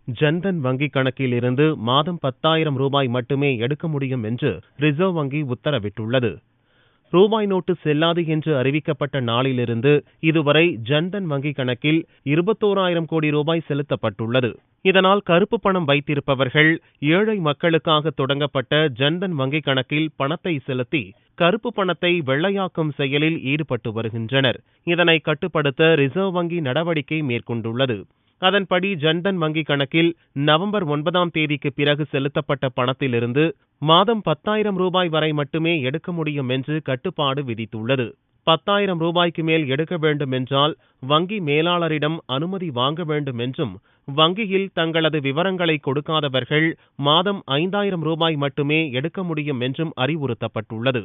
ஜன்தன் வங்கிக் கணக்கில் இருந்து மாதம் 10,000 ரூபாய் மட்டுமே எடுக்க முடியும் என்று ரிசர்வ் வங்கி உத்தரவிட்டுள்ளது. ரூபாய் நோட்டு செல்லாது என்று அறிவிக்கப்பட்ட நாளிலிருந்து இதுவரை ஜன்தன் வங்கிக் கணக்கில் 21,000 கோடி ரூபாய் செலுத்தப்பட்டுள்ளது. இதனால் கருப்பு பணம் வைத்திருப்பவர்கள் ஏழை மக்களுக்காக தொடங்கப்பட்ட ஜன்தன் வங்கிக் கணக்கில் பணத்தை செலுத்தி கருப்பு பணத்தை வெள்ளையாக்கும் செயலில் ஈடுபட்டு வருகின்றனர். இதனை கட்டுப்படுத்த ரிசர்வ் வங்கி நடவடிக்கை மேற்கொண்டுள்ளது. அதன்படி ஜன்தன் வங்கிக் கணக்கில் நவம்பர் 9ஆம் தேதிக்கு பிறகு செலுத்தப்பட்ட பணத்திலிருந்து மாதம் 10,000 ரூபாய் வரை மட்டுமே எடுக்க முடியும் என்று கட்டுப்பாடு விதித்துள்ளது. 10,000 ரூபாய்க்கு மேல் எடுக்க வேண்டும் என்றால் வங்கி மேலாளரிடம் அனுமதி வாங்க வேண்டும் என்றும், வங்கியில் தங்களது விவரங்களை கொடுக்காதவர்கள் மாதம் 5,000 ரூபாய் மட்டுமே எடுக்க முடியும் என்றும் அறிவுறுத்தப்பட்டுள்ளது.